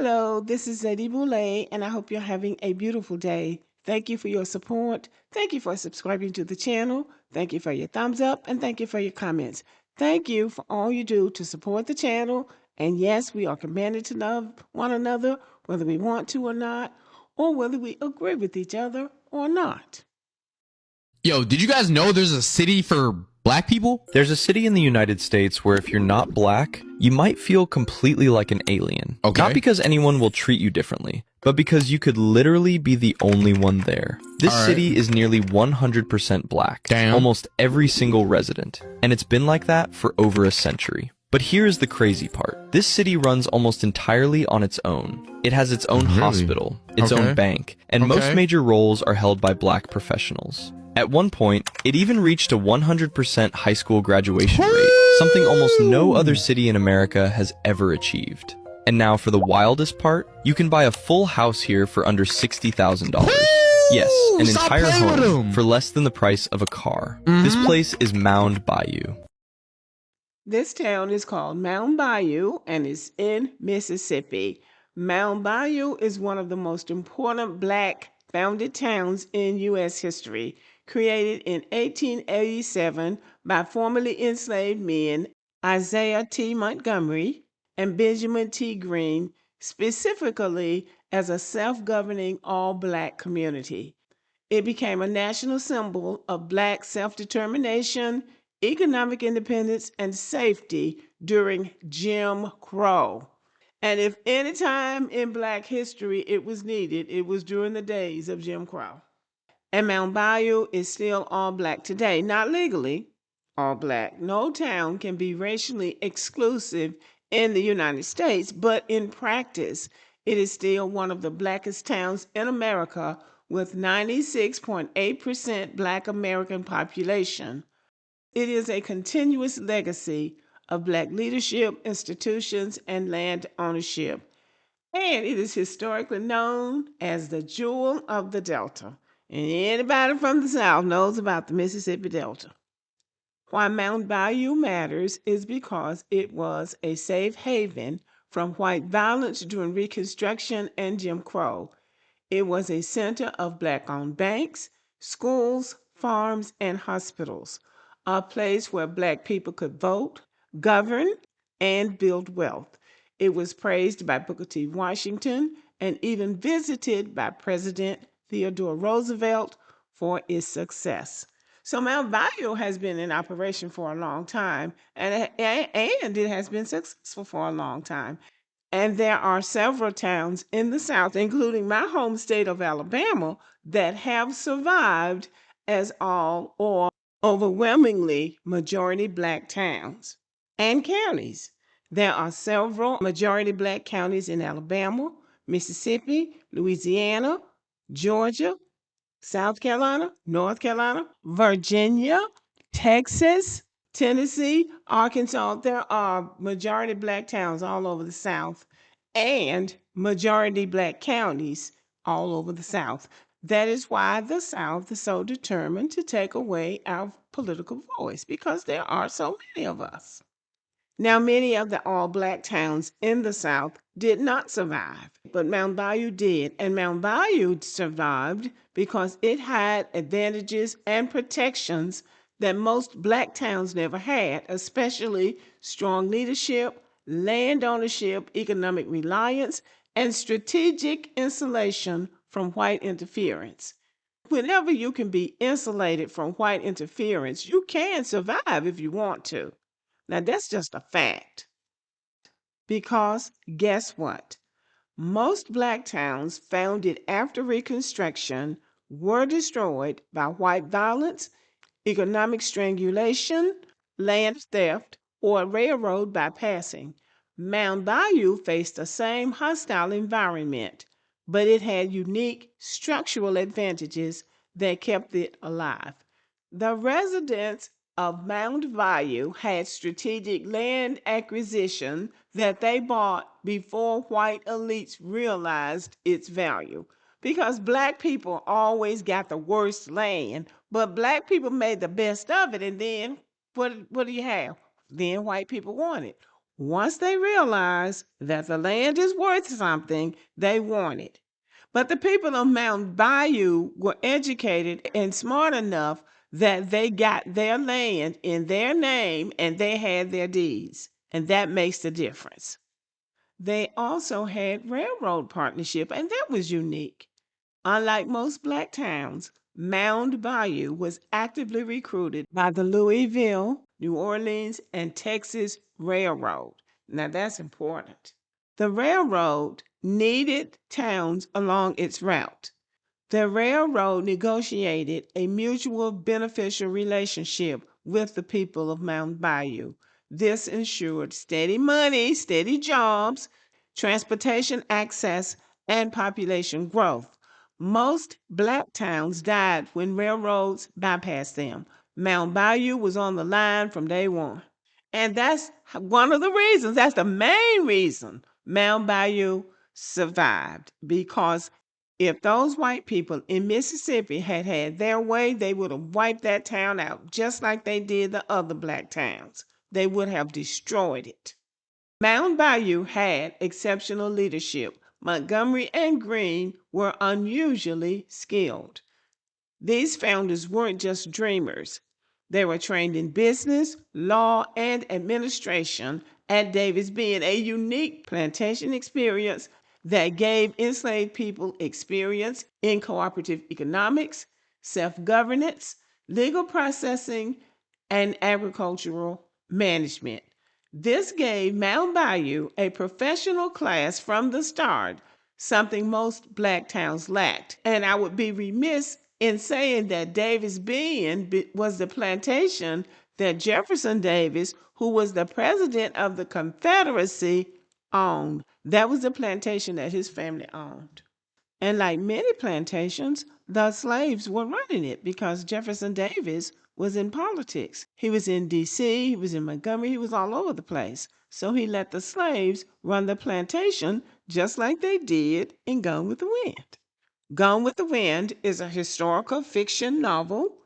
Hello, this is Zadie Boulay, and I hope you're having a beautiful day. Thank you for your support. Thank you for subscribing to the channel. Thank you for your thumbs up, and thank you for your comments. Thank you for all you do to support the channel. And yes, we are commanded to love one another, whether we want to or not, or whether we agree with each other or not. Yo, did you guys know there's a city for black people? There's a city in the United States where if you're not black, you might feel completely like an alien. Okay. Not because anyone will treat you differently, but because you could literally be the only one there. This city is nearly 100% black. Damn. Almost every single resident. And it's been like that for over a century. But here's the crazy part. This city runs almost entirely on its own. It has its own hospital, its own bank, and most major roles are held by black professionals. At one point, it even reached a 100% high school graduation rate, something almost no other city in America has ever achieved. And now for the wildest part, you can buy a full house here for under $60,000. Yes, an entire home for less than the price of a car. This place is Mound Bayou. This town is called Mound Bayou and is in Mississippi. Mound Bayou is one of the most important black founded towns in U.S. history, created in 1887 by formerly enslaved men Isaiah T. Montgomery and Benjamin T. Green, specifically as a self-governing all-black community. It became a national symbol of black self-determination, economic independence, and safety during Jim Crow. And if any time in black history it was needed, it was during the days of Jim Crow. And Mound Bayou is still all black today, not legally all black. No town can be racially exclusive in the United States, but in practice, it is still one of the blackest towns in America with 96.8% black American population. It is a continuous legacy of black leadership, institutions, and land ownership. And it is historically known as the Jewel of the Delta. And anybody from the South knows about the Mississippi Delta. Why Mound Bayou matters is because it was a safe haven from white violence during Reconstruction and Jim Crow. It was a center of black-owned banks, schools, farms, and hospitals, a place where black people could vote, govern, and build wealth. It was praised by Booker T. Washington and even visited by President Theodore Roosevelt for its success. So Mound Bayou has been in operation for a long time, and it has been successful for a long time. And there are several towns in the South, including my home state of Alabama, that have survived as all or overwhelmingly majority black towns and counties. There are several majority black counties in Alabama, Mississippi, Louisiana, Georgia, South Carolina, North Carolina, Virginia, Texas, Tennessee, Arkansas. There are majority black towns all over the South and majority black counties all over the South. That is why the South is so determined to take away our political voice, because there are so many of us. Now, many of the all-black towns in the South did not survive, but Mound Bayou did. And Mound Bayou survived because it had advantages and protections that most black towns never had, especially strong leadership, land ownership, economic reliance, and strategic insulation from white interference. Whenever you can be insulated from white interference, you can survive if you want to. Now, that's just a fact. Because guess what? Most black towns founded after Reconstruction were destroyed by white violence, economic strangulation, land theft, or railroad bypassing. Mound Bayou faced the same hostile environment, but it had unique structural advantages that kept it alive. The residents of Mound Bayou had strategic land acquisition that they bought before white elites realized its value. Because black people always got the worst land, but black people made the best of it, and then what do you have? Then white people want it. Once they realize that the land is worth something, they want it. But the people of Mound Bayou were educated and smart enough that they got their land in their name and they had their deeds. And that makes the difference. They also had railroad partnership, and that was unique. Unlike most black towns, Mound Bayou was actively recruited by the Louisville, New Orleans, and Texas Railroad. Now that's important. The railroad needed towns along its route. The railroad negotiated a mutual beneficial relationship with the people of Mound Bayou. This ensured steady money, steady jobs, transportation access, and population growth. Most black towns died when railroads bypassed them. Mound Bayou was on the line from day one. And that's one of the reasons, that's the main reason Mound Bayou survived, because if those white people in Mississippi had had their way, they would have wiped that town out, just like they did the other black towns. They would have destroyed it. Mound Bayou had exceptional leadership. Montgomery and Greene were unusually skilled. These founders weren't just dreamers. They were trained in business, law, and administration, and Davis being a unique plantation experience that gave enslaved people experience in cooperative economics, self-governance, legal processing, and agricultural management. This gave Mound Bayou a professional class from the start, something most black towns lacked. And I would be remiss in saying that Davis Bean was the plantation that Jefferson Davis, who was the president of the Confederacy, owned. That was the plantation that his family owned. And like many plantations, the slaves were running it because Jefferson Davis was in politics. He was in D.C., he was in Montgomery, he was all over the place. So he let the slaves run the plantation just like they did in Gone with the Wind. Gone with the Wind is a historical fiction novel.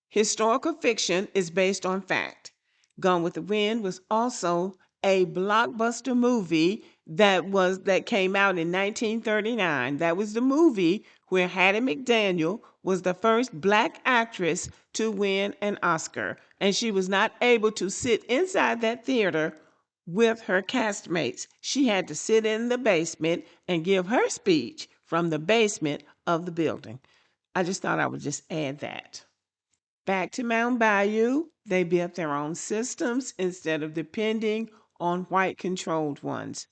Historical fiction is based on fact. Gone with the Wind was also a blockbuster movie that came out in 1939. That was the movie where Hattie McDaniel was the first black actress to win an Oscar, and she was not able to sit inside that theater with her castmates. She had to sit in the basement and give her speech from the basement of the building. I just thought I would just add that. Back to Mound Bayou, they built their own systems instead of depending on white-controlled ones.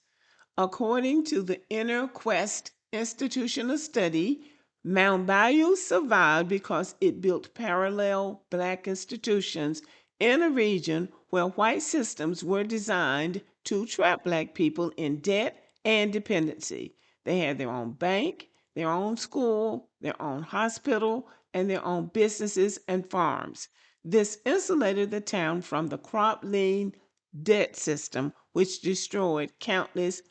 According to the Inner Quest Institutional Study, Mound Bayou survived because it built parallel black institutions in a region where white systems were designed to trap black people in debt and dependency. They had their own bank, their own school, their own hospital, and their own businesses and farms. This insulated the town from the crop lien debt system, which destroyed countless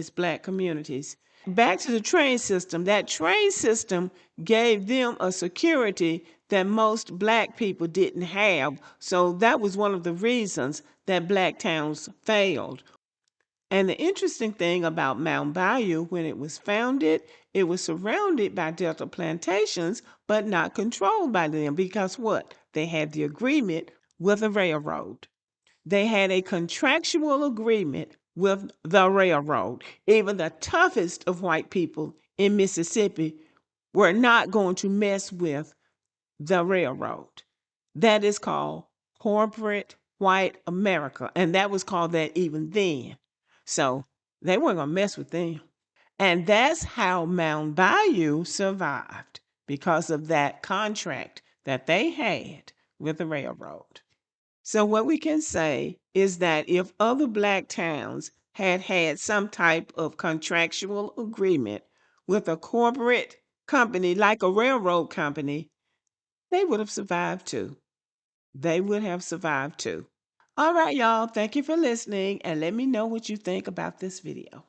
black communities. Back to the train system. That train system gave them a security that most black people didn't have. So that was one of the reasons that black towns failed. And the interesting thing about Mound Bayou, when it was founded, it was surrounded by Delta plantations, but not controlled by them because what? They had the agreement with the railroad. They had a contractual agreement with the railroad. Even the toughest of white people in Mississippi were not going to mess with the railroad. That is called corporate white America. And that was called that even then. So they weren't going to mess with them. And that's how Mound Bayou survived, because of that contract that they had with the railroad. So what we can say is that if other black towns had had some type of contractual agreement with a corporate company like a railroad company, they would have survived too. They would have survived too. All right, y'all. Thank you for listening, and let me know what you think about this video.